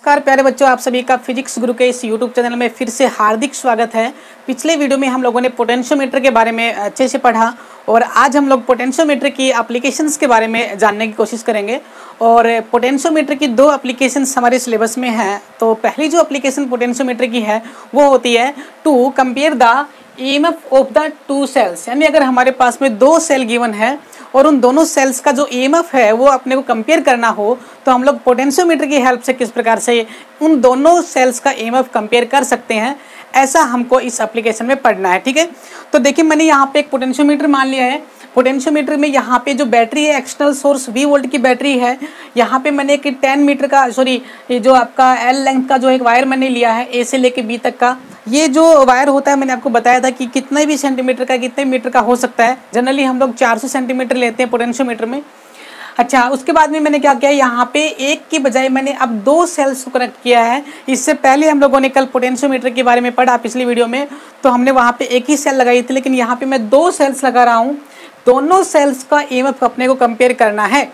नमस्कार प्यारे बच्चों, आप सभी का फिजिक्स गुरु के इस यूट्यूब चैनल में फिर से हार्दिक स्वागत है। पिछले वीडियो में हम लोगों ने पोटेंशियोमीटर के बारे में अच्छे से पढ़ा और आज हम लोग पोटेंशियोमीटर की एप्लीकेशंस के बारे में जानने की कोशिश करेंगे। और पोटेंशियोमीटर की दो एप्लीकेशंस हमारे सिलेबस में हैं। तो पहली जो एप्लीकेशन पोटेंशियोमीटर की है वो होती है to compare the EMF of the two cells, यानी अगर हमारे पास में दो सेल गिवन है और उन दोनों सेल्स का जो ईएमएफ है वो अपने को कंपेयर करना हो तो हम लोग पोटेंशियोमीटर की हेल्प से किस प्रकार से उन दोनों सेल्स का ईएमएफ कंपेयर कर सकते हैं, ऐसा हमको इस एप्लीकेशन में पढ़ना है। ठीक है, तो देखिए मैंने यहाँ पे एक पोटेंशियोमीटर मान लिया है। पोटेंशियोमीटर में यहाँ पे जो बैटरी है एक्सटर्नल सोर्स 20 वोल्ट की बैटरी है। यहाँ पे मैंने एक 10 मीटर का ये जो आपका एल लेंथ का जो एक वायर मैंने लिया है ए से लेके बी तक का। ये जो वायर होता है मैंने आपको बताया था कि कितने भी सेंटीमीटर का कितने मीटर का हो सकता है। जनरली हम लोग 400 सेंटीमीटर लेते हैं पोटेंशियोमीटर में। अच्छा, उसके बाद में मैंने क्या किया, यहाँ पे एक की बजाय मैंने अब दो सेल्स को कनेक्ट किया है। इससे पहले हम लोगों ने कल पोटेंशियोमीटर के बारे में पढ़ा पिछली वीडियो में, तो हमने वहाँ पे एक ही सेल लगाई थी, लेकिन यहाँ पे मैं दो सेल्स लगा रहा हूँ। दोनों सेल्स का ईएमएफ अपने को कंपेयर करना है।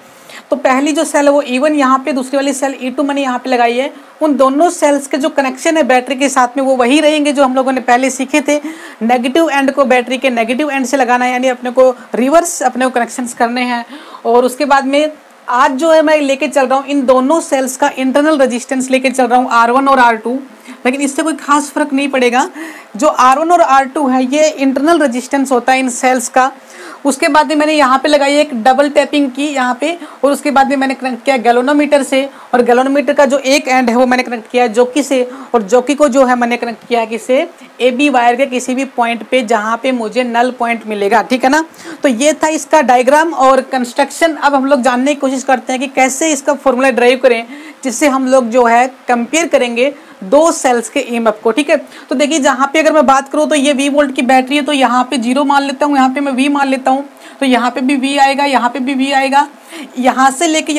तो पहली जो सेल है वो E1 यहाँ पे, दूसरी वाली सेल E2 मैंने यहाँ पे लगाई है। उन दोनों सेल्स के जो कनेक्शन है बैटरी के साथ में वो वही रहेंगे जो हम लोगों ने पहले सीखे थे। नेगेटिव एंड को बैटरी के नेगेटिव एंड से लगाना है, यानी अपने को रिवर्स अपने को कनेक्शंस करने हैं। और उसके बाद में आज जो है मैं लेके चल रहा हूँ इन दोनों सेल्स का इंटरनल रेजिस्टेंस लेके चल रहा हूँ R1 और R2, लेकिन इससे कोई खास फर्क नहीं पड़ेगा। जो R1 और R2 है ये इंटरनल रेजिस्टेंस होता है इन सेल्स का। उसके बाद में मैंने यहाँ पे लगाई एक डबल टैपिंग की यहाँ पे, और उसके बाद में मैंने कनेक्ट किया गैल्वेनोमीटर से, और गैल्वेनोमीटर का जो एक एंड है वो मैंने कनेक्ट किया जॉकी से, और जॉकी को जो है मैंने कनेक्ट किया किसे, AB वायर के किसी भी पॉइंट पे जहाँ पे मुझे नल पॉइंट मिलेगा। ठीक है ना, तो ये था इसका डायग्राम और कंस्ट्रक्शन। अब हम लोग जानने की कोशिश करते हैं कि कैसे इसका फॉर्मूला ड्राइव करें जिससे हम लोग जो है कंपेयर करेंगे दो सेल्स के ईएमएफ को। ठीक है, तो देखिए जहाँ पे अगर मैं बात करूँ तो ये 20 वोल्ट की बैटरी है, तो यहाँ पे 0 मान लेता हूँ, यहाँ पे मैं V मान लेता हूँ, तो यहाँ पे भी V आएगा, यहाँ पे भी V आएगा। यहाँ से लेके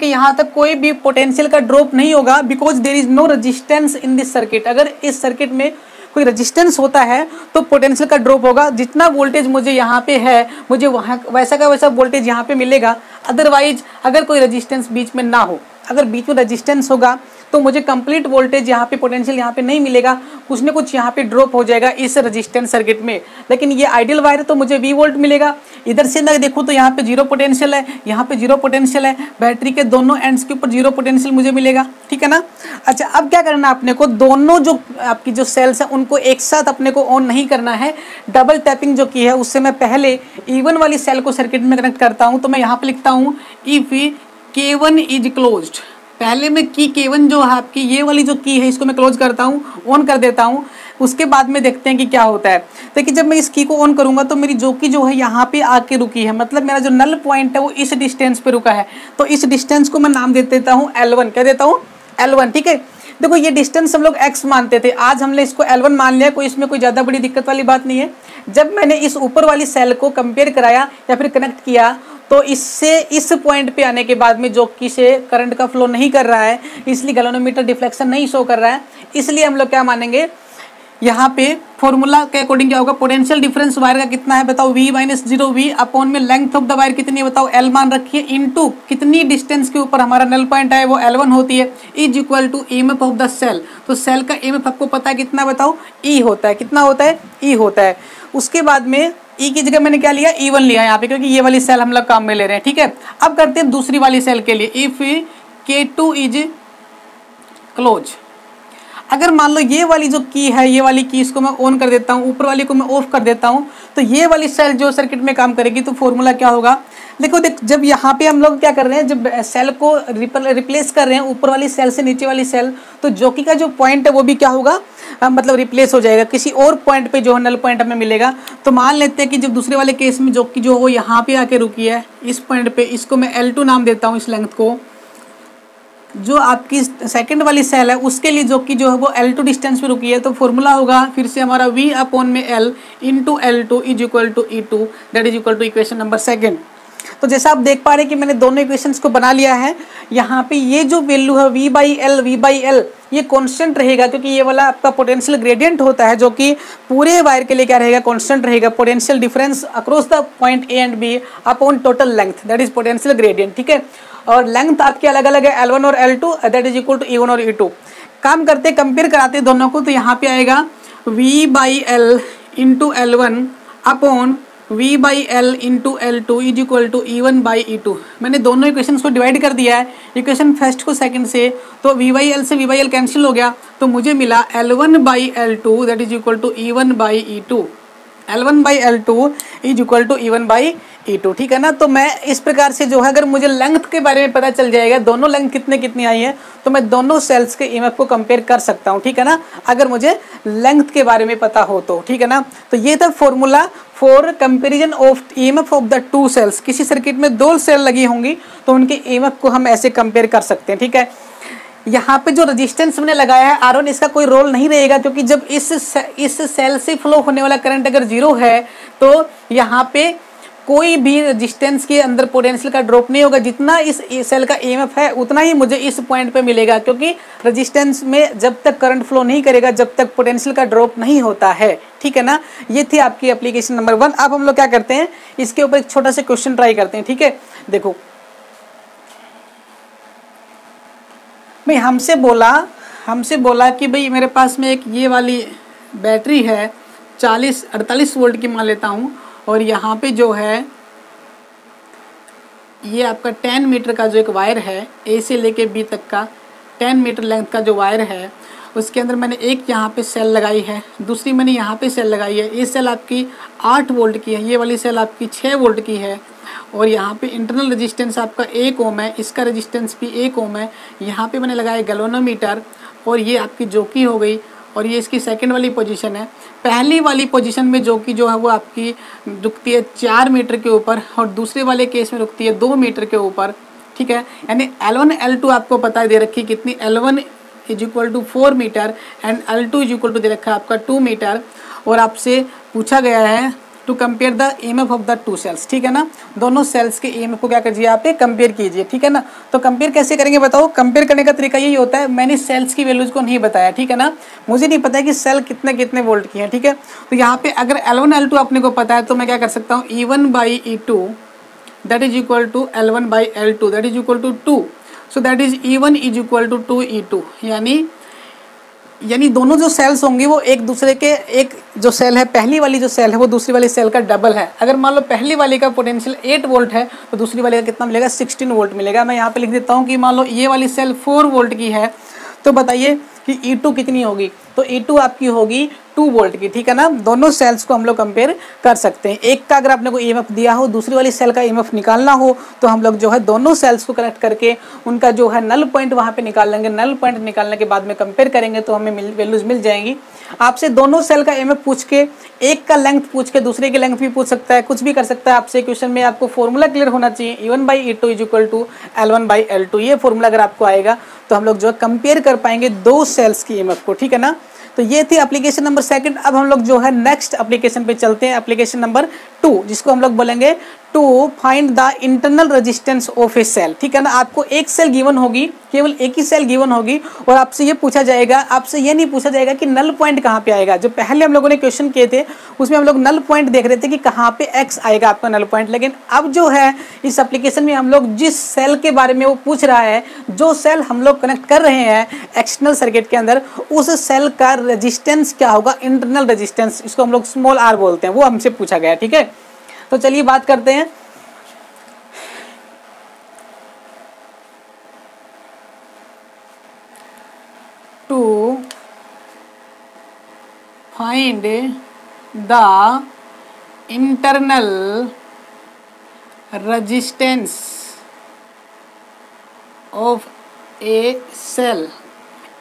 यहाँ तक कोई भी पोटेंशियल का ड्रॉप नहीं होगा, because there is no resistance in this circuit. अगर इस सर्किट में कोई रेजिस्टेंस होता है तो पोटेंशियल का ड्रॉप होगा। जितना वोल्टेज मुझे यहाँ पे है मुझे वहाँ वैसा का वैसा वोल्टेज यहाँ पे मिलेगा। अदरवाइज अगर कोई रेजिस्टेंस बीच में ना हो, अगर बीच में रेजिस्टेंस होगा तो मुझे कंप्लीट वोल्टेज यहाँ पे पोटेंशियल यहाँ पे नहीं मिलेगा, कुछ ना कुछ यहाँ पे ड्रॉप हो जाएगा इस रेजिस्टेंस सर्किट में। लेकिन ये आइडियल वायर तो मुझे 20 वोल्ट मिलेगा। इधर से मैं देखूँ तो यहाँ पे 0 पोटेंशियल है, यहाँ पे 0 पोटेंशियल है, बैटरी के दोनों एंड्स के ऊपर 0 पोटेंशियल मुझे मिलेगा। ठीक है ना। अच्छा, अब क्या करना है अपने को, दोनों जो आपकी जो सेल्स हैं उनको एक साथ अपने को ऑन नहीं करना है। डबल टैपिंग जो की है उससे मैं पहले E1 वाली सेल को सर्किट में कनेक्ट करता हूँ। तो मैं यहाँ पे लिखता हूँ इफ K1 इज क्लोज्ड। पहले मैं की K1 जो है आपकी ये वाली जो की है इसको मैं क्लोज करता हूँ, ऑन कर देता हूँ। उसके बाद में देखते हैं कि क्या होता है। देखिए जब मैं इस की को ऑन करूँगा तो मेरी जो की जो है यहाँ पे आके रुकी है, मतलब मेरा जो नल पॉइंट है वो इस डिस्टेंस पे रुका है। तो इस डिस्टेंस को मैं नाम दे देता हूँ L1। क्या देता हूँ? L1। ठीक है, देखो ये डिस्टेंस हम लोग x मानते थे, आज हमने इसको L1 मान लिया। कोई इसमें कोई ज़्यादा बड़ी दिक्कत वाली बात नहीं है। जब मैंने इस ऊपर वाली सेल को कंपेयर कराया या फिर कनेक्ट किया तो इससे इस पॉइंट पे आने के बाद में जॉकी से करंट का फ्लो नहीं कर रहा है, इसलिए गैल्वेनोमीटर डिफ्लेक्शन नहीं शो कर रहा है। इसलिए हम लोग क्या मानेंगे, यहाँ पे फॉर्मूला के अकॉर्डिंग क्या होगा, पोटेंशियल डिफरेंस वायर का कितना है बताओ, V - 0V अपॉन में लेंथ ऑफ द वायर कितनी है बताओ, L मान रखिए, इनटू कितनी डिस्टेंस के ऊपर हमारा नल पॉइंट है वो L1 होती है, is equal to EMF of the cell. तो सेल का ईएमएफ आपको पता है कितना बताओ, E होता है। कितना होता है? E होता है। उसके बाद में E की जगह मैंने क्या लिया, E1 लिया यहाँ पे, क्योंकि ये वाली सेल हम लोग काम में ले रहे हैं। ठीक है, अब करते हैं दूसरी वाली सेल के लिए। इफ K2 इज क्लोज, अगर मान लो ये वाली जो की है, ये वाली की इसको मैं ऑन कर देता हूँ, ऊपर वाली को मैं ऑफ कर देता हूँ, तो ये वाली सेल जो सर्किट में काम करेगी। तो फॉर्मूला क्या होगा, देखो जब यहाँ पे हम लोग क्या कर रहे हैं, जब सेल को रिप्लेस कर रहे हैं ऊपर वाली सेल से नीचे वाली सेल, तो जॉकी का जो पॉइंट है वो भी क्या होगा, मतलब रिप्लेस हो जाएगा किसी और पॉइंट पे जो नल पॉइंट हमें मिलेगा। तो मान लेते हैं कि जब दूसरे वाले केस में जॉकी जो वो यहाँ पे आके रुकी है इस पॉइंट पे, इसको मैं L2 नाम देता हूँ इस लेंथ को। जो आपकी सेकंड वाली सेल है उसके लिए जो कि जो है वो L2 डिस्टेंस पे रुकी है। तो फॉर्मूला होगा फिर से हमारा V अपॉन में L into L2 is equal to E2, that is equal to equation number 2। तो जैसा आप देख पा रहे हैं कि मैंने दोनों इक्वेशंस को बना लिया है। यहाँ पे ये जो वैल्यू है V/L ये कांस्टेंट रहेगा, क्योंकि ये वाला आपका पोटेंशियल ग्रेडियंट होता है जो कि पूरे वायर के लिए क्या रहेगा, कांस्टेंट रहेगा। Potential difference across the point A and B upon total length, that is potential gradient. ठीक है, और लेंथ आपके अलग अलग है L1 और L2, that is equal to E1 और E2। काम करते कंपेयर कराते दोनों को, तो यहाँ पे आएगा V/L into L1 upon V/L into L2 is equal to E1/E2। मैंने दोनों इक्वेशंस को डिवाइड कर दिया है, इक्वेशन फर्स्ट को सेकंड से, तो V/L से V/L कैंसिल हो गया, तो मुझे मिला L1/L2 that is equal to E1/E2। L1/L2 इज इक्वल टू E1/E2, ठीक है ना। तो मैं इस प्रकार से जो है, अगर मुझे लेंथ के बारे में पता चल जाएगा, दोनों लेंथ कितनी आई है, तो मैं दोनों सेल्स के ईएमएफ को कंपेयर कर सकता हूँ, ठीक है ना, अगर मुझे लेंथ के बारे में पता हो तो, ठीक है ना। तो ये था formula for comparison of EMF of the two cells. किसी सर्किट में दो सेल लगी होंगी तो उनके ईएमएफ को हम ऐसे कंपेयर कर सकते हैं, ठीक है। यहाँ पे जो रेजिस्टेंस मैंने लगाया है R1, इसका कोई रोल नहीं रहेगा, क्योंकि जब इस सेल से फ्लो होने वाला करंट अगर 0 है तो यहाँ पे कोई भी रेजिस्टेंस के अंदर पोटेंशियल का ड्रॉप नहीं होगा। जितना इस सेल का ईएमएफ है उतना ही मुझे इस पॉइंट पे मिलेगा, क्योंकि रेजिस्टेंस में जब तक करंट फ्लो नहीं करेगा जब तक पोटेंशियल का ड्रॉप नहीं होता है, ठीक है ना। ये थी आपकी एप्लीकेशन नंबर 1। अब हम लोग क्या करते हैं, इसके ऊपर एक छोटा सा क्वेश्चन ट्राई करते हैं, ठीक है। देखो भाई हमसे बोला कि भाई मेरे पास में एक ये वाली बैटरी है 48 वोल्ट की मान लेता हूँ, और यहाँ पे जो है ये आपका 10 मीटर का जो एक वायर है, ए से लेके बी तक का 10 मीटर लेंथ का जो वायर है, उसके अंदर मैंने एक यहाँ पे सेल लगाई है, दूसरी मैंने यहाँ पे सेल लगाई है। ये सेल आपकी 8 वोल्ट की है, ये वाली सेल आपकी 6 वोल्ट की है, और यहाँ पे इंटरनल रेजिस्टेंस आपका 1 ओम है, इसका रेजिस्टेंस भी 1 ओम है। यहाँ पे मैंने लगाया गैल्वेनोमीटर, और ये आपकी जोकी हो गई, और ये इसकी सेकंड वाली पोजीशन है। पहली वाली पोजीशन में जोकी जो है वो आपकी रुकती है 4 मीटर के ऊपर, और दूसरे वाले केस में रुकती है 2 मीटर के ऊपर, ठीक है। यानी L1 L2 आपको पता है दे रखी कितनी, L1 is equal to 4 metre and L2 is equal to दे रखा है आपका 2 मीटर, और आपसे पूछा गया है to compare the EMF of the two cells, ठीक है ना। दोनों सेल्स के ईएमएफ को क्या कीजिए, आप कंपेयर कीजिए, ठीक है ना। तो कंपेयर कैसे करेंगे बताओ। कंपेयर करने का तरीका यही होता है, मैंने सेल्स की वैल्यूज को नहीं बताया, ठीक है ना। मुझे नहीं पता है कि सेल कितने वोल्ट की है, ठीक है। तो यहाँ पे अगर L1 L2 अपने को पता है तो मैं क्या कर सकता हूँ, E1/E2 that is equal to L1/L2 that is equal to 2, so that is E1 is equal to 2E2। यानी दोनों जो सेल्स होंगी वो एक दूसरे के, एक जो सेल है पहली वाली जो सेल है वो दूसरी वाली सेल का डबल है। अगर मान लो पहली वाली का पोटेंशियल 8 वोल्ट है तो दूसरी वाली का कितना मिलेगा, 16 वोल्ट मिलेगा। मैं यहाँ पे लिख देता हूँ कि मान लो ये वाली सेल 4 वोल्ट की है, तो बताइए कि E2 कितनी होगी, तो E2 आपकी होगी 2 वोल्ट की, ठीक है ना। दोनों सेल्स को हम लोग कंपेयर कर सकते हैं। एक का अगर आपने को ईएमएफ दिया हो, दूसरी वाली सेल का ईएमएफ निकालना हो, तो हम लोग जो है दोनों सेल्स को कनेक्ट करके उनका जो है नल पॉइंट वहाँ पे निकाल लेंगे। नल पॉइंट निकालने के बाद में कंपेयर करेंगे तो हमें वैल्यूज मिल जाएंगी। आपसे दोनों सेल का ईएमएफ पूछ के, एक का लेंथ पूछ के दूसरे की लेंथ भी पूछ सकता है, कुछ भी कर सकता है आपसे क्वेश्चन में। आपको फॉर्मूला क्लियर होना चाहिए, E1/E2 is equal to L1/L2। ये फॉर्मूला अगर आपको आएगा तो हम लोग जो है कंपेयर कर पाएंगे दो सेल्स की ईएमएफ को, ठीक है ना। तो ये थी एप्लीकेशन नंबर 2। अब हम लोग जो है नेक्स्ट एप्लीकेशन पे चलते हैं, एप्लीकेशन नंबर 2, जिसको हम लोग बोलेंगे to find the internal resistance of a cell, ठीक है ना। आपको एक सेल गिवन होगी, केवल एक ही सेल गिवन होगी, और आपसे ये पूछा जाएगा, आपसे ये नहीं पूछा जाएगा कि नल पॉइंट कहाँ पे आएगा। जो पहले हम लोगों ने क्वेश्चन किए थे उसमें हम लोग नल पॉइंट देख रहे थे कि कहाँ पे एक्स आएगा आपका नल पॉइंट, लेकिन अब जो है इस एप्लीकेशन में हम लोग जिस सेल के बारे में वो पूछ रहा है, जो सेल हम लोग कनेक्ट कर रहे हैं एक्सटर्नल सर्किट के अंदर, उस सेल का रेजिस्टेंस क्या होगा, इंटरनल रेजिस्टेंस, इसको हम लोग स्मॉल r बोलते हैं, वो हमसे पूछा गया, ठीक है। तो चलिए बात करते हैं। To find the internal resistance of a cell,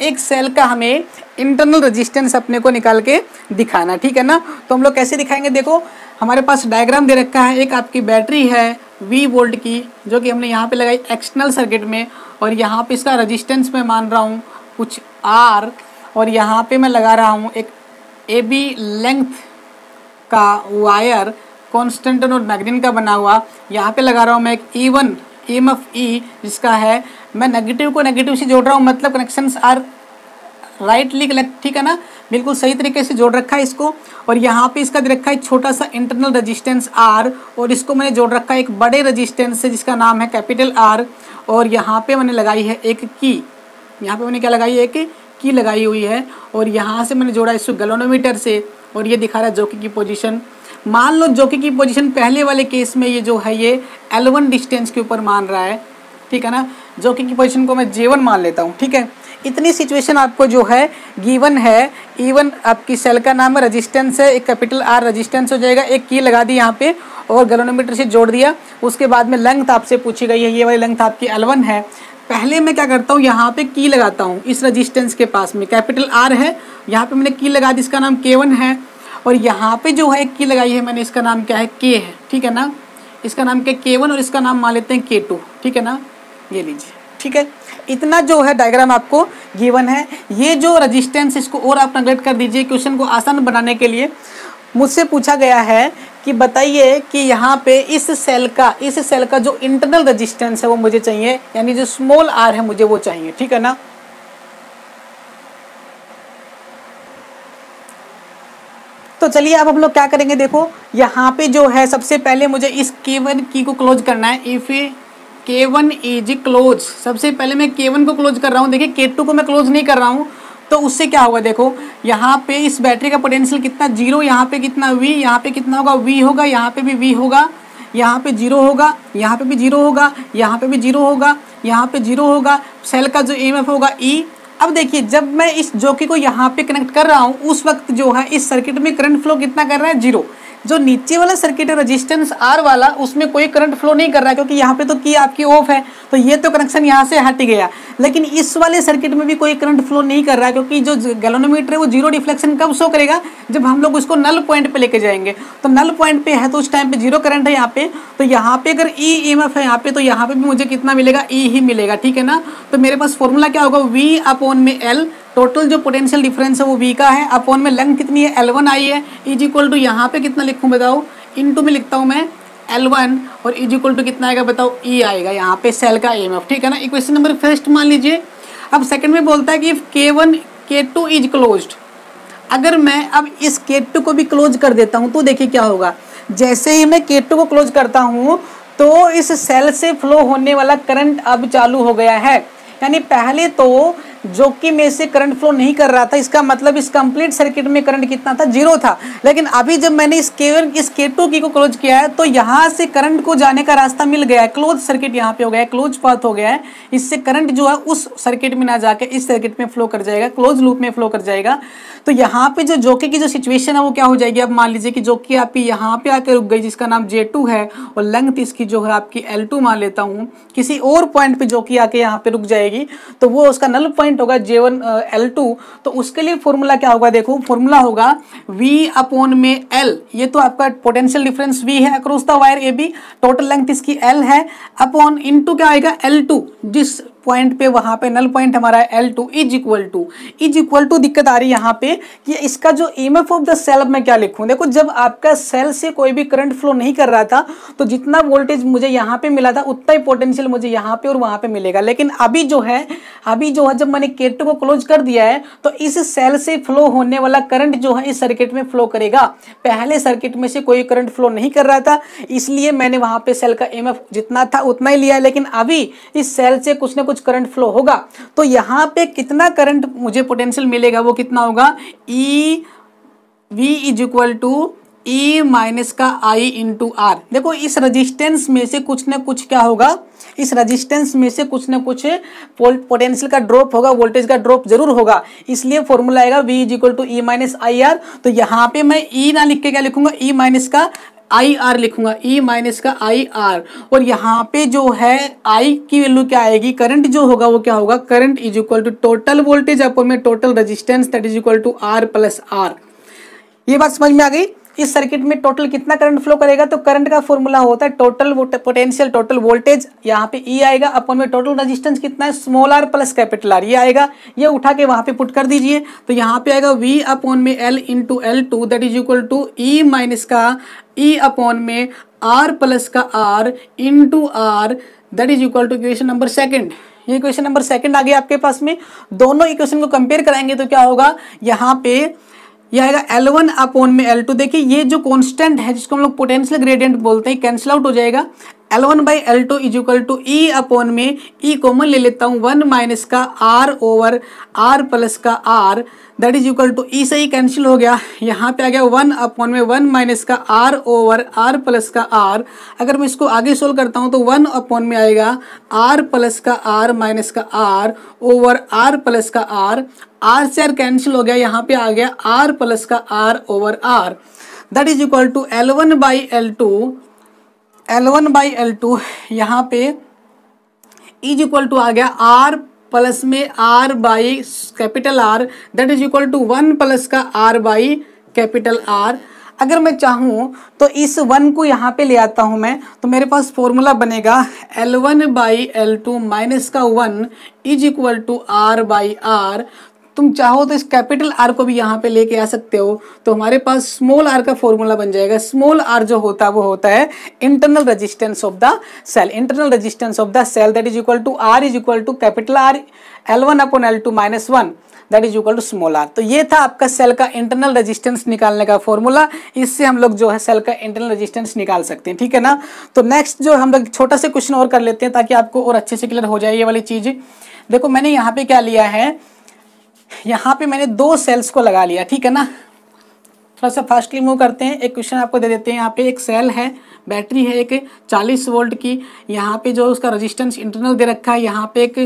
एक सेल का हमें इंटरनल रेजिस्टेंस अपने को निकाल के दिखाना, ठीक है ना। तो हम लोग कैसे दिखाएंगे, देखो हमारे पास डायग्राम दे रखा है। एक आपकी बैटरी है 20 वोल्ट की, जो कि हमने यहाँ पे लगाई एक्सटर्नल सर्किट में, और यहाँ पे इसका रेजिस्टेंस मैं मान रहा हूँ कुछ R, और यहाँ पे मैं लगा रहा हूँ एक AB लेंथ का वायर कांस्टेंट और मैग्नीन का बना हुआ। यहाँ पे लगा रहा हूँ मैं एक E1 EMF E, जिसका है मैं नेगेटिव को नेगेटिव से जोड़ रहा हूँ, मतलब कनेक्शंस आर राइटली कलेक्ट, ठीक है ना, बिल्कुल सही तरीके से जोड़ रखा है इसको। और यहाँ पे इसका दे रखा है छोटा सा इंटरनल रेजिस्टेंस R, और इसको मैंने जोड़ रखा है एक बड़े रेजिस्टेंस से जिसका नाम है कैपिटल R। और यहाँ पे मैंने लगाई है एक की, यहाँ पे मैंने क्या लगाई है, एक की लगाई हुई है। और यहाँ से मैंने जोड़ा इसको गैल्वेनोमीटर से, और ये दिखा रहा है जॉकी की पोजीशन। मान लो जॉकी की पोजीशन पहले वाले केस में ये जो है ये L1 डिस्टेंस के ऊपर मान रहा है, ठीक है ना। जॉकी की पोजीशन को मैं J1 मान लेता हूँ, ठीक है। इतनी सिचुएशन आपको जो है गिवन है। इवन आपकी सेल का नाम है, रेजिस्टेंस है, एक कैपिटल R रेजिस्टेंस हो जाएगा, एक की लगा दी यहाँ पे और गैल्वेनोमीटर से जोड़ दिया। उसके बाद में लेंथ आपसे पूछी गई है, ये वाली लेंथ आपकी L1 है। पहले मैं क्या करता हूँ, यहाँ पे की लगाता हूँ इस रेजिस्टेंस के पास में, कैपिटल R है, यहाँ पे मैंने की लगा दी, इसका नाम K1 है। और यहाँ पे जो है की लगाई है मैंने, इसका नाम क्या है, K है, ठीक है ना। इसका नाम क्या, K1, और इसका नाम मान लेते हैं K2, ठीक है ना। ये लीजिए, ठीक है। इतना जो है डायग्राम आपको गिवन है। ये जो रेजिस्टेंस, इसको और आप नेगलेक्ट कर दीजिए। क्वेश्चन को आसान बनाने के लिए मुझसे पूछा गया है कि बताइए कि यहाँ पे इस सेल का जो इंटरनल रेजिस्टेंस है वो मुझे चाहिए, यानी जो स्मॉल r है मुझे वो चाहिए, ठीक है ना। तो चलिए अब हम लोग क्या करेंगे, देखो यहाँ पे जो है सबसे पहले मुझे इस K1 की को क्लोज करना है। इफ K1 इज क्लोज, सबसे पहले मैं K1 को क्लोज कर रहा हूँ। देखिए K2 को मैं क्लोज नहीं कर रहा हूँ, तो उससे क्या होगा, देखो यहाँ पे इस बैटरी का पोटेंशियल कितना, 0, यहाँ पे कितना V, यहाँ पे कितना होगा, V होगा, यहाँ पे भी V होगा, यहाँ पे 0 होगा, यहाँ पे भी 0 होगा, यहाँ पे भी 0 होगा, यहाँ पे 0 होगा। सेल का जो EMF होगा E। अब देखिए जब मैं इस जॉकी को यहाँ पे कनेक्ट कर रहा हूँ उस वक्त जो है इस सर्किट में करंट फ्लो कितना कर रहा है, 0। जो नीचे वाला सर्किट है रेजिस्टेंस R वाला, उसमें कोई करंट फ्लो नहीं कर रहा है, क्योंकि यहाँ पे तो की आपकी ऑफ है, तो ये तो कनेक्शन यहाँ से हट गया। लेकिन इस वाले सर्किट में भी कोई करंट फ्लो नहीं कर रहा है, क्योंकि जो गैल्वेनोमीटर है वो 0 डिफ्लेक्शन कब शो करेगा, जब हम लोग उसको नल पॉइंट पे लेके जाएंगे। तो नल पॉइंट पे है तो उस टाइम पे 0 करंट है यहाँ पे। तो यहाँ पे अगर EMF है यहाँ पे, तो यहाँ पे भी मुझे कितना मिलेगा, E ही मिलेगा, ठीक है ना। तो मेरे पास फॉर्मूला क्या होगा, V/L, टोटल जो पोटेंशियल डिफरेंस है वो V का है, अपॉन में लेंथ कितनी है, L1 आई है, इज इक्वल टू यहाँ पे कितना लिखूँ बताओ, इनटू में लिखता हूँ मैं L1, और इज इक्वल टू कितना आएगा बताओ, E आएगा यहाँ पे सेल का EMF, ठीक है ना। इक्वेशन नंबर फर्स्ट मान लीजिए। अब सेकंड में बोलता है कि K1 K2 इज क्लोज्ड। अगर मैं अब इस K2 को भी क्लोज कर देता हूँ तो देखिए क्या होगा, जैसे ही मैं K2 को क्लोज करता हूँ तो इस सेल से फ्लो होने वाला करंट अब चालू हो गया है। यानी पहले तो जॉकी में से करंट फ्लो नहीं कर रहा था, इसका मतलब इस कंप्लीट सर्किट में करंट कितना था, 0 था। लेकिन अभी जब मैंने इस K2 की को क्लोज किया है तो यहाँ से करंट को जाने का रास्ता मिल गया है, क्लोज सर्किट यहाँ पे हो गया है, क्लोज पाथ हो गया है। इससे करंट जो है उस सर्किट में ना जाके इस सर्किट में फ्लो कर जाएगा, क्लोज लूप में फ्लो कर जाएगा। तो यहाँ पे जो जॉकी की जो सिचुएशन है वो क्या हो जाएगी, अब मान लीजिए कि जॉकी आपकी यहाँ पे आके रुक गई, जिसका नाम J2 है, और लेंथ इसकी जो है आपकी L2 मान लेता हूँ। किसी और पॉइंट पे जॉकी आके यहाँ पे रुक जाएगी तो वो उसका नल पॉइंट होगा J1 L2। तो उसके लिए फॉर्मूला क्या होगा, देखो फॉर्मूला होगा V/L। ये तो आपका पोटेंशियल डिफरेंस V है across the wire AB, total length इसकी L है, अपॉन इनटू क्या आएगा L2, जिस पॉइंट पे वहां पे नल पॉइंट हमारा है L2, इज इक्वल टू दिक्कत आ रही है यहाँ पे कि इसका जो EMF ऑफ द सेल, अब मैं क्या लिखूं, देखो जब आपका सेल से कोई भी करंट फ्लो नहीं कर रहा था तो जितना वोल्टेज मुझे यहाँ पे मिला था उतना ही पोटेंशियल मुझे यहाँ पे और वहां पे मिलेगा। लेकिन अभी जो है जब मैंने K2 को क्लोज कर दिया है तो इस सेल से फ्लो होने वाला करंट जो है इस सर्किट में फ्लो करेगा। पहले सर्किट में से कोई करंट फ्लो नहीं कर रहा था, इसलिए मैंने वहां पे सेल का EMF जितना था उतना ही लिया है। लेकिन अभी इस सेल से कुछ ना कुछ करंट फ्लो होगा, तो यहाँ पे कितना करंट मुझे पोटेंशियल मिलेगा, वो कितना होगा, V is equal to E minus का I इंटू R। देखो इस रेजिस्टेंस में से कुछ ना कुछ क्या होगा, इस रेजिस्टेंस में से कुछ ना कुछ पोटेंशियल का ड्रॉप होगा, वोल्टेज का ड्रॉप जरूर होगा, इसलिए फॉर्मूला आएगा V is equal to E minus I R. तो यहाँ पे मैं E ना लिख के क्या लिखूंगा, E माइनस का आई आर लिखूंगा, E माइनस का आई आर। और यहाँ पे जो है I की वैल्यू क्या आएगी, करंट जो होगा वो क्या होगा, current is equal to total voltage upon में total resistance, that is equal to R plus R। ये बात समझ में आ गई। इस सर्किट में टोटल कितना करंट फ्लो करेगा, तो करंट का फॉर्मूला होता है टोटल पोटेंशियल, टोटल वोल्टेज, यहाँ पे E आएगा, अपॉन में टोटल रेजिस्टेंस कितना है, small r plus capital R, ये आएगा। ये उठा के वहां पे पुट कर दीजिए, तो यहाँ पे आएगा V अपॉन में L into L2, that is equal to E minus का E अपॉन में R प्लस का R into R, that is equal to equation number second. ये इक्वेशन नंबर सेकंड आ गया आपके पास में। दोनों इक्वेशन को कंपेयर कराएंगे तो क्या होगा, यहाँ पे यह आएगा L1 अपॉन में L2। देखिए ये जो कांस्टेंट है जिसको हम लोग पोटेंशियल ग्रेडियंट बोलते हैं, कैंसिल आउट हो जाएगा। L1 by L2 is equal to E upon में E कॉमन ले लेता हूँ, 1 माइनस का R ओवर R प्लस का R, that is equal to E से ही कैंसिल हो गया। यहाँ पे आ गया 1 अपॉन में 1 माइनस का R ओवर R प्लस का R। अगर मैं इसको आगे सोल्व करता हूँ तो 1 अपॉन में आएगा R प्लस का R माइनस का R ओवर R प्लस का R। R से R कैंसिल हो गया, यहाँ पे आ गया R प्लस का R over R, that is equal to L1 by L2 यहाँ पे इज इक्वल टू आ गया R प्लस में R by capital R, that is equal to 1 plus का R बाई कैपिटल R। अगर मैं चाहूँ तो इस 1 को यहाँ पे ले आता हूँ मैं, तो मेरे पास फॉर्मूला बनेगा L1 बाई L2 माइनस का 1 is equal to R by R। तुम चाहो तो इस कैपिटल R को भी यहाँ पे लेके आ सकते हो, तो हमारे पास स्मॉल r का फॉर्मूला बन जाएगा। स्मॉल r जो होता है वो होता है internal resistance of the cell. Internal resistance of the cell that is equal to R is equal to capital R L1 upon L2 minus 1 that is equal to small r। तो ये था आपका सेल का internal resistance निकालने का formula. इससे हम लोग जो है सेल का इंटरनल रेजिस्टेंस निकाल सकते हैं, ठीक है ना। तो नेक्स्ट जो हम लोग छोटा सा क्वेश्चन और कर लेते हैं ताकि आपको और अच्छे से क्लियर हो जाए ये वाली चीज़। देखो मैंने यहाँ पे क्या लिया है, यहाँ पे मैंने 2 सेल्स को लगा लिया, ठीक है ना। थोड़ा सा फास्टली मूव करते हैं। एक क्वेश्चन आपको दे देते हैं। यहाँ पे एक सेल है, बैटरी है एक 40 वोल्ट की, यहाँ पे जो उसका रेजिस्टेंस इंटरनल दे रखा है, यहाँ पे एक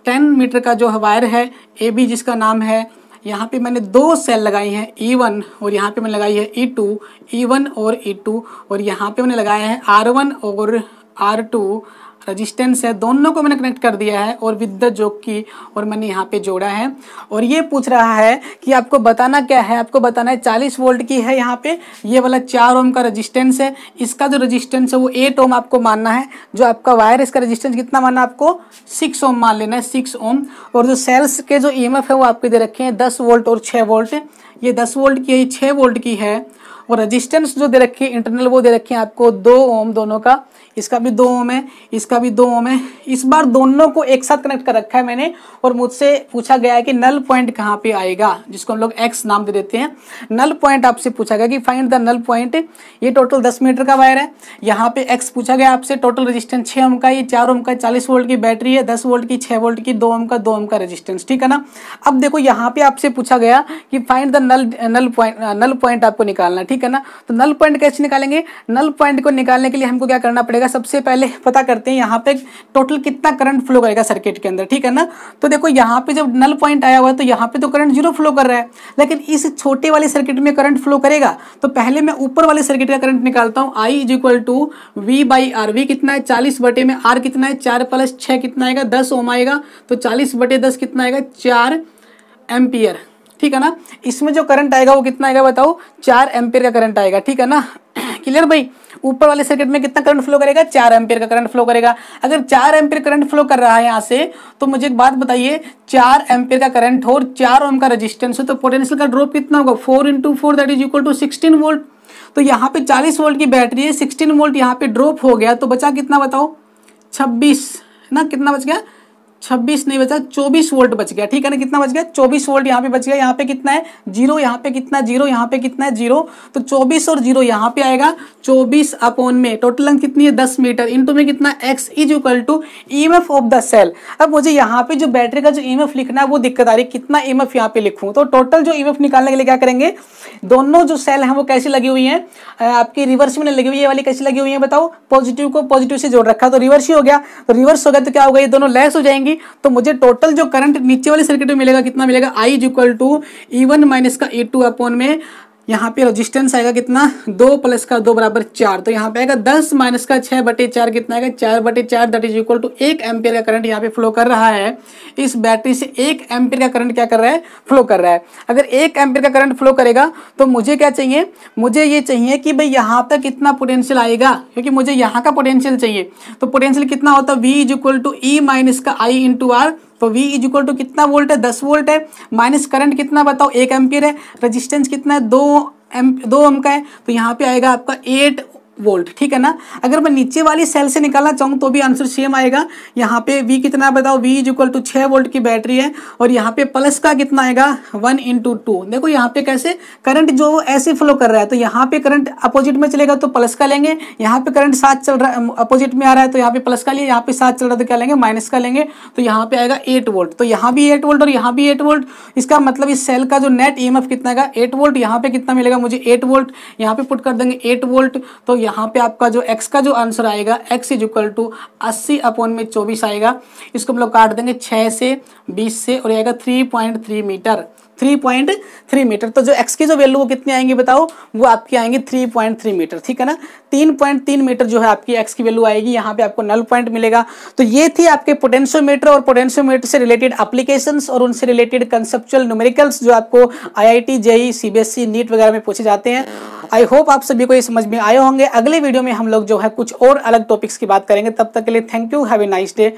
10 मीटर का जो वायर है AB जिसका नाम है। यहाँ पे मैंने 2 सेल लगाई हैं E1 और यहाँ पे मैंने लगाई है E2, E1 और E2, और यहाँ पे मैंने लगाया है R1 और R2 रेजिस्टेंस है, दोनों को मैंने कनेक्ट कर दिया है और विद द जोक की, और मैंने यहाँ पे जोड़ा है। और ये पूछ रहा है कि आपको बताना क्या है, आपको बताना है 40 वोल्ट की है यहाँ पे, ये वाला 4 ओम का रेजिस्टेंस है, इसका जो रेजिस्टेंस है वो 8 ओम आपको मानना है। जो आपका वायर इसका रेजिस्टेंस कितना मानना है आपको, 6 ओम मान लेना है, 6 ओम। और जो सेल्स के जो EMF है वो आपके दे रखे हैं 10 वोल्ट और 6 वोल्ट। ये 10 वोल्ट की है, ये 6 वोल्ट की है। और रेजिस्टेंस जो दे रखे हैं इंटरनल वो दे रखे हैं आपको 2 ओम दोनों का, इसका भी 2 ओम है, इसका भी 2 ओम है। इस बार दोनों को एक साथ कनेक्ट कर रखा है मैंने, और मुझसे पूछा गया है कि नल पॉइंट कहाँ पे आएगा, जिसको हम लोग X नाम दे देते हैं। नल पॉइंट आपसे पूछा गया कि फाइंड द नल पॉइंट। ये टोटल 10 मीटर का वायर है, यहाँ पे X पूछा गया आपसे, टोटल रेजिस्टेंस 6 ओम का, ये 4 ओम का 40 वोल्ट की बैटरी है, 10 वोल्ट की, 6 वोल्ट की, 2 ओम का रेजिस्टेंस, ठीक है ना। अब देखो यहाँ पे आपसे पूछा गया कि फाइंड द नल पॉइंट आपको निकालना, ठीक है ना। तो नल पॉइंट कैसे निकालेंगे, नल पॉइंट को निकालने के लिए हमको क्या करना पड़ेगा, सबसे पहले पता करते हैं यहाँ पे टोटल कितना करंट फ्लो करेगा सर्किट के अंदर, ठीक है ना। तो देखो यहाँ पे जब नल पॉइंट आया हुआ है तो यहाँ पे तो करंट 0 फ्लो कर रहा है, लेकिन इस छोटे वाले सर्किट में करंट फ्लो करेगा। तो पहले मैं ऊपर वाले सर्किट का करंट निकालता हूँ, I is equal to V by R। V कितना है 40 बटे में R कितना है 4 प्लस 6 कितना आएगा 10 ओम आएगा, तो 40 बटे 10 कितना आएगा 4 एम्पियर, ठीक है ना। इसमें जो करंट आएगा वो कितना आएगा बताओ, 4 एम्पियर का करंट आएगा, ठीक है ना। क्लियर भाई, ऊपर वाले सर्किट में कितना करंट फ्लो करेगा, 4 एम्पियर का करंट फ्लो करेगा। अगर 4 एम्पियर करंट फ्लो कर रहा है यहाँ से, तो मुझे एक बात बताइए, 4 एम्पियर का करंट हो और 4 ओम का रेजिस्टेंस हो, तो पोटेंशियल का ड्रॉप कितना होगा, 4 × 4 that is equal to 16 volt. तो यहाँ पे 40 वोल्ट की बैटरी है, 16 वोल्ट यहाँ पे ड्रॉप हो गया, तो बचा कितना बताओ 26 ना, कितना बच गया 26 नहीं बचा 24 वोल्ट बच गया, ठीक है ना। कितना बच गया 24 वोल्ट यहाँ पे बच गया। यहाँ पे कितना है 0, यहाँ पे कितना है 0, यहाँ पे कितना है 0, तो 24 और 0 यहाँ पे आएगा 24 अपॉन में टोटल लेंथ कितनी है 10 मीटर, इनटू में कितना X is equal to EMF of the cell. अब मुझे यहाँ पे जो बैटरी का जो EMF लिखना है वो दिक्कत आ रही है, कितना EMF यहाँ पे लिखूँ। तो टोटल जो EMF निकालने के लिए क्या करेंगे, दोनों जो सेल हैं वो कैसी लगी हुई हैं, आपकी रिवर्स में लगी हुई है, ये वाली कैसी लगी हुई है बताओ, पॉजिटिव को पॉजिटिव से जोड़ रखा, तो रिवर्स ही हो गया। तो रिवर्स हो गया तो क्या होगा, ये दोनों लेस हो जाएंगी। तो मुझे टोटल जो करंट नीचे वाले सर्किट में मिलेगा कितना मिलेगा, I is equal to E1 minus का E2 अपॉन में यहाँ पे रेजिस्टेंस आएगा कितना 2 प्लस का 2 बराबर 4, तो यहाँ पे आएगा 10 माइनस का 6 बटे 4 कितना आएगा 4 बटे 4 that is equal to 1 ampere का करंट यहाँ पे फ्लो कर रहा है। इस बैटरी से 1 एम्पियर का करंट क्या कर रहा है, फ्लो कर रहा है। अगर 1 एम्पियर का करंट फ्लो करेगा तो मुझे क्या चाहिए, मुझे ये चाहिए कि भाई यहाँ तक कितना पोटेंशियल आएगा, क्योंकि मुझे यहाँ का पोटेंशियल चाहिए। तो पोटेंशियल कितना होता है, V is equal to E minus का I इंटू R। तो V इज इक्वल टू कितना वोल्ट है 10 वोल्ट है, माइनस करंट कितना बताओ 1 एम्पियर है, रेजिस्टेंस कितना है 2 ओम का है, तो यहाँ पे आएगा आपका वोल्ट, ठीक है ना। अगर मैं नीचे वाली सेल से निकालना चाहूँ तो भी आंसर सेम आएगा। यहाँ पे V कितना बताओ, V is equal to 6 volt की बैटरी है और यहाँ पे प्लस का कितना आएगा 1 × 2। देखो यहाँ पे कैसे करंट जो ऐसे फ्लो कर रहा है, तो यहाँ पे करंट अपोजिट में चलेगा तो प्लस का लेंगे, यहाँ पे करंट साथ चल रहा है अपोजिट में आ रहा है तो यहाँ पे प्लस का लिए, यहाँ पे साथ चल रहा है तो क्या लेंगे माइनस का लेंगे, तो यहाँ पे आएगा 8 वोल्ट। तो यहाँ भी 8 वोल्ट और यहाँ भी 8 वोल्ट, इसका मतलब इस सेल का जो नेट ईएमएफ कितना आएगा 8 वोल्ट। यहाँ पे कितना मिलेगा मुझे 8 वोल्ट, यहाँ पे पुट कर देंगे 8 वोल्ट। तो यहाँ पे आपका जो x का जो आंसर आएगा x इज इक्वल टू 80/24 आएगा। इसको हम लोग काट देंगे 6 से 20 से और आएगा 3.3 मीटर, 3.3 मीटर। तो जो x की जो वैल्यू वो कितनी आएंगी बताओ, वो आपकी आएंगी 3.3 मीटर, ठीक है ना। 3.3 मीटर जो है आपकी x की वैल्यू आएगी, यहाँ पे आपको नल पॉइंट मिलेगा। तो ये थी आपके पोटेंशियोमीटर और पोटेंशियोमीटर से रिलेटेड एप्लीकेशंस और उनसे रिलेटेड कंसेप्चुअल न्यूमेरिकल्स जो आपको IIT, JEE, CBSE, नीट वगैरह में पूछे जाते हैं। आई होप आप सभी को ये समझ में आए होंगे। अगले वीडियो में हम लोग जो है कुछ और अलग टॉपिक्स की बात करेंगे। तब तक के लिए thank you, have a nice day.